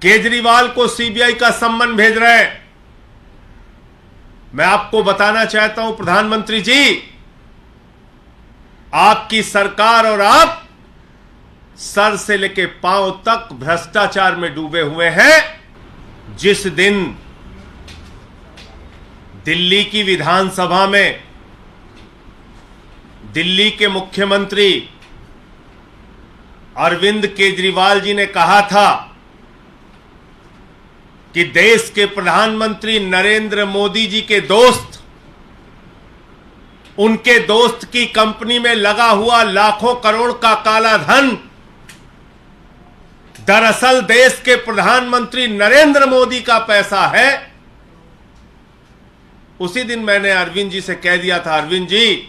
केजरीवाल को सीबीआई का सम्मन भेज रहे हैं। मैं आपको बताना चाहता हूं प्रधानमंत्री जी, आपकी सरकार और आप सर से लेकर पांव तक भ्रष्टाचार में डूबे हुए हैं। जिस दिन दिल्ली की विधानसभा में दिल्ली के मुख्यमंत्री अरविंद केजरीवाल जी ने कहा था कि देश के प्रधानमंत्री नरेंद्र मोदी जी के दोस्त, उनके दोस्त की कंपनी में लगा हुआ लाखों करोड़ का काला धन दरअसल देश के प्रधानमंत्री नरेंद्र मोदी का पैसा है। उसी दिन मैंने अरविंद जी से कह दिया था, अरविंद जी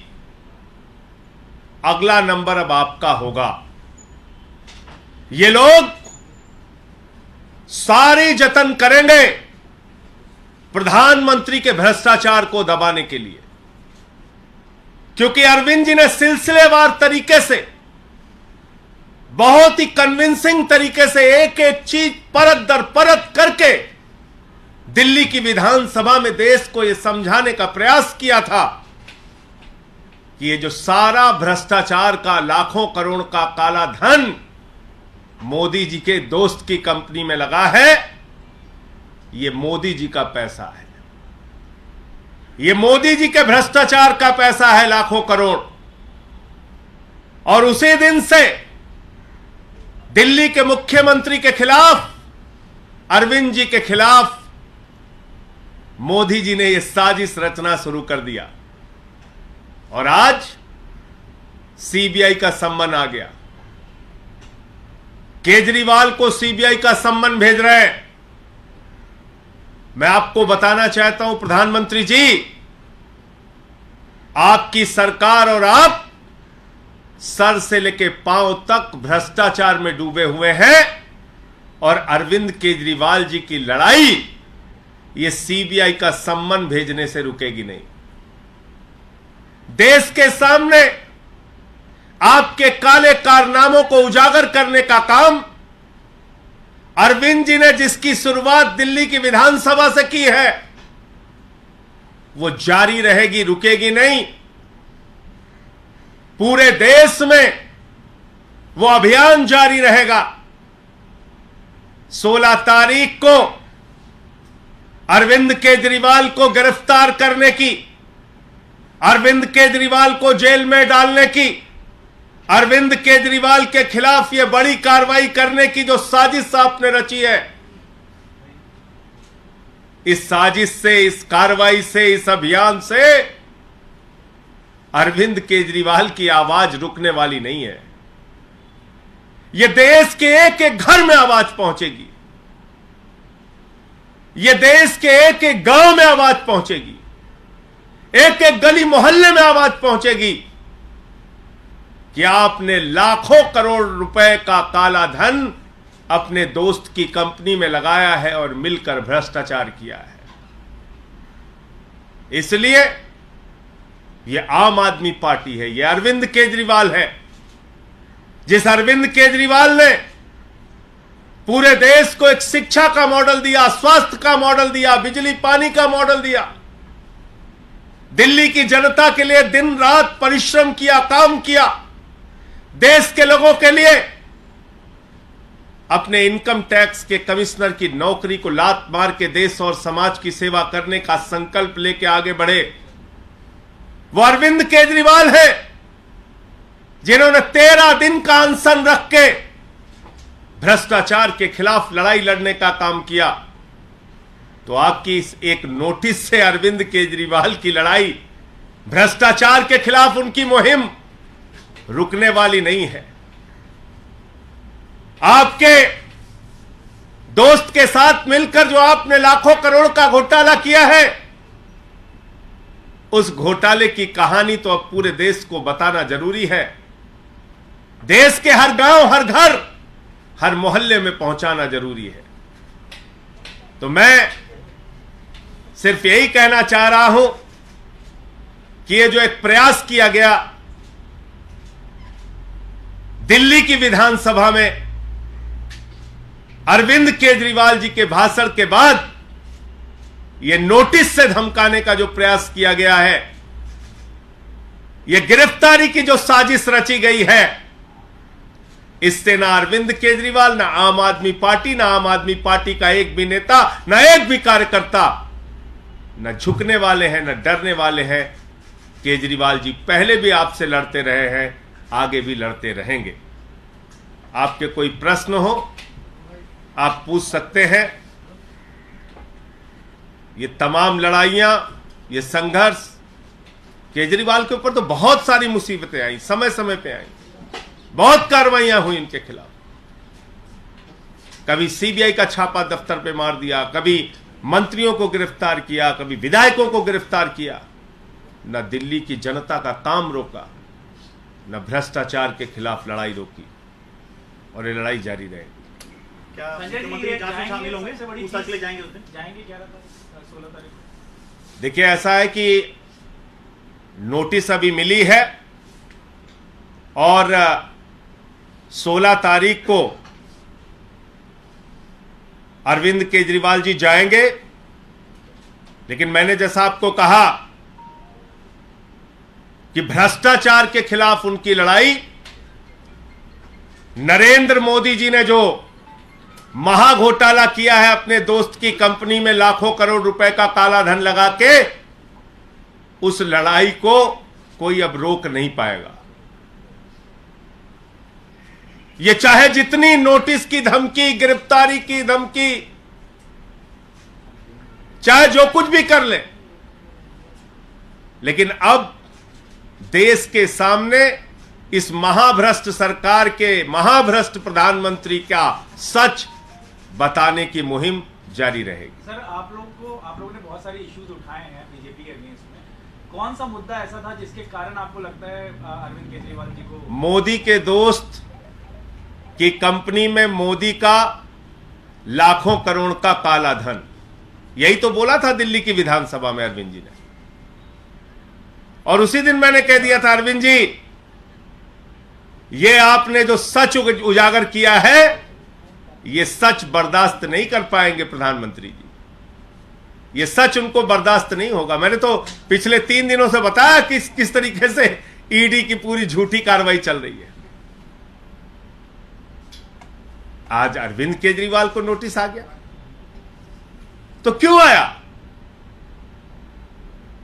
अगला नंबर अब आपका होगा। ये लोग सारी जतन करेंगे प्रधानमंत्री के भ्रष्टाचार को दबाने के लिए, क्योंकि अरविंद जी ने सिलसिलेवार तरीके से, बहुत ही कन्विंसिंग तरीके से एक एक चीज परत दर परत करके दिल्ली की विधानसभा में देश को यह समझाने का प्रयास किया था कि ये जो सारा भ्रष्टाचार का लाखों करोड़ का काला धन मोदी जी के दोस्त की कंपनी में लगा है, ये मोदी जी का पैसा है, ये मोदी जी के भ्रष्टाचार का पैसा है, लाखों करोड़। और उसी दिन से दिल्ली के मुख्यमंत्री के खिलाफ, अरविंद जी के खिलाफ मोदी जी ने यह साजिश रचना शुरू कर दिया और आज सीबीआई का सम्मन आ गया। केजरीवाल को सीबीआई का सम्मन भेज रहे हैं। मैं आपको बताना चाहता हूं प्रधानमंत्री जी, आपकी सरकार और आप सर से लेकर पांव तक भ्रष्टाचार में डूबे हुए हैं और अरविंद केजरीवाल जी की लड़ाई ये सीबीआई का सम्मन भेजने से रुकेगी नहीं। देश के सामने आपके काले कारनामों को उजागर करने का काम अरविंद जी ने, जिसकी शुरुआत दिल्ली की विधानसभा से की है, वो जारी रहेगी, रुकेगी नहीं। पूरे देश में वो अभियान जारी रहेगा। 16 तारीख को अरविंद केजरीवाल को गिरफ्तार करने की, अरविंद केजरीवाल को जेल में डालने की, अरविंद केजरीवाल के खिलाफ यह बड़ी कार्रवाई करने की जो साजिश आपने रची है, इस साजिश से, इस कार्रवाई से, इस अभियान से अरविंद केजरीवाल की आवाज रुकने वाली नहीं है। यह देश के एक एक घर में आवाज पहुंचेगी, यह देश के एक एक गांव में आवाज पहुंचेगी, एक एक गली मोहल्ले में आवाज पहुंचेगी कि आपने लाखों करोड़ रुपए का काला धन अपने दोस्त की कंपनी में लगाया है और मिलकर भ्रष्टाचार किया है। इसलिए यह आम आदमी पार्टी है, यह अरविंद केजरीवाल है। जिस अरविंद केजरीवाल ने पूरे देश को एक शिक्षा का मॉडल दिया, स्वास्थ्य का मॉडल दिया, बिजली पानी का मॉडल दिया, दिल्ली की जनता के लिए दिन रात परिश्रम किया, काम किया, देश के लोगों के लिए अपने इनकम टैक्स के कमिश्नर की नौकरी को लात मार के देश और समाज की सेवा करने का संकल्प लेके आगे बढ़े, वो अरविंद केजरीवाल है जिन्होंने 13 दिन का अनशन रख के भ्रष्टाचार के खिलाफ लड़ाई लड़ने का काम किया। तो आपकी इस एक नोटिस से अरविंद केजरीवाल की लड़ाई, भ्रष्टाचार के खिलाफ उनकी मुहिम रुकने वाली नहीं है। आपके दोस्त के साथ मिलकर जो आपने लाखों करोड़ का घोटाला किया है, उस घोटाले की कहानी तो अब पूरे देश को बताना जरूरी है। देश के हर गांव, हर घर, हर मोहल्ले में पहुंचाना जरूरी है। तो मैं सिर्फ यही कहना चाह रहा हूं कि ये जो एक प्रयास किया गया दिल्ली की विधानसभा में अरविंद केजरीवाल जी के भाषण के बाद यह नोटिस से धमकाने का जो प्रयास किया गया है, यह गिरफ्तारी की जो साजिश रची गई है, इससे ना अरविंद केजरीवाल, ना आम आदमी पार्टी, ना आम आदमी पार्टी का एक भी नेता, ना एक भी कार्यकर्ता न झुकने वाले हैं, न डरने वाले हैं। केजरीवाल जी पहले भी आपसे लड़ते रहे हैं, आगे भी लड़ते रहेंगे। आपके कोई प्रश्न हो आप पूछ सकते हैं। ये तमाम लड़ाइयां, ये संघर्ष, केजरीवाल के ऊपर तो बहुत सारी मुसीबतें आई, समय समय पे आई, बहुत कार्रवाइयां हुई इनके खिलाफ। कभी सीबीआई का छापा दफ्तर पे मार दिया, कभी मंत्रियों को गिरफ्तार किया, कभी विधायकों को गिरफ्तार किया। न दिल्ली की जनता का काम रोका, न भ्रष्टाचार के खिलाफ लड़ाई रोकी, और ये लड़ाई जारी रहेगी। क्या मुख्यमंत्री जांच में शामिल होंगे? पूछताछ के लिए जाएंगे उस दिन? जाएंगे 16 तारीख को। देखिए, ऐसा है कि नोटिस अभी मिली है और 16 तारीख को अरविंद केजरीवाल जी जाएंगे। लेकिन मैंने जैसा आपको कहा कि भ्रष्टाचार के खिलाफ उनकी लड़ाई, नरेंद्र मोदी जी ने जो महाघोटाला किया है अपने दोस्त की कंपनी में लाखों करोड़ रुपए का काला धन लगा के, उस लड़ाई को कोई अब रोक नहीं पाएगा। ये चाहे जितनी नोटिस की धमकी, गिरफ्तारी की धमकी, चाहे जो कुछ भी कर ले, लेकिन अब देश के सामने इस महाभ्रष्ट सरकार के महाभ्रष्ट प्रधानमंत्री का सच बताने की मुहिम जारी रहेगी। सर, आप लोगों ने बहुत सारे इश्यूज उठाए हैं बीजेपी के अगेंस्ट में। कौन सा मुद्दा ऐसा था जिसके कारण आपको लगता है अरविंद केजरीवाल जी को? मोदी के दोस्त की कंपनी में मोदी का लाखों करोड़ का काला धन, यही तो बोला था दिल्ली की विधानसभा में अरविंद जी ने। और उसी दिन मैंने कह दिया था, अरविंद जी, ये आपने जो सच उजागर किया है, ये सच बर्दाश्त नहीं कर पाएंगे प्रधानमंत्री जी। ये सच उनको बर्दाश्त नहीं होगा। मैंने तो पिछले 3 दिनों से बताया किस तरीके से ईडी की पूरी झूठी कार्रवाई चल रही है। आज अरविंद केजरीवाल को नोटिस आ गया, तो क्यों आया?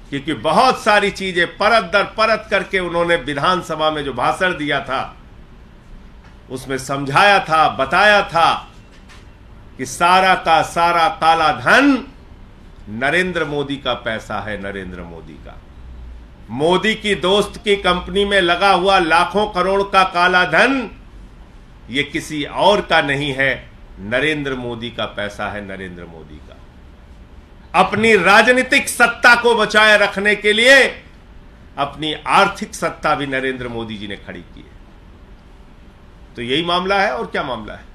क्योंकि बहुत सारी चीजें परत दर परत करके उन्होंने विधानसभा में जो भाषण दिया था, उसमें समझाया था, बताया था कि सारा का सारा काला धन नरेंद्र मोदी का पैसा है, नरेंद्र मोदी का। मोदी की दोस्त की कंपनी में लगा हुआ लाखों करोड़ का काला धन ये किसी और का नहीं है, नरेंद्र मोदी का पैसा है, नरेंद्र मोदी का। अपनी राजनीतिक सत्ता को बचाए रखने के लिए अपनी आर्थिक सत्ता भी नरेंद्र मोदी जी ने खड़ी की है। तो यही मामला है, और क्या मामला है?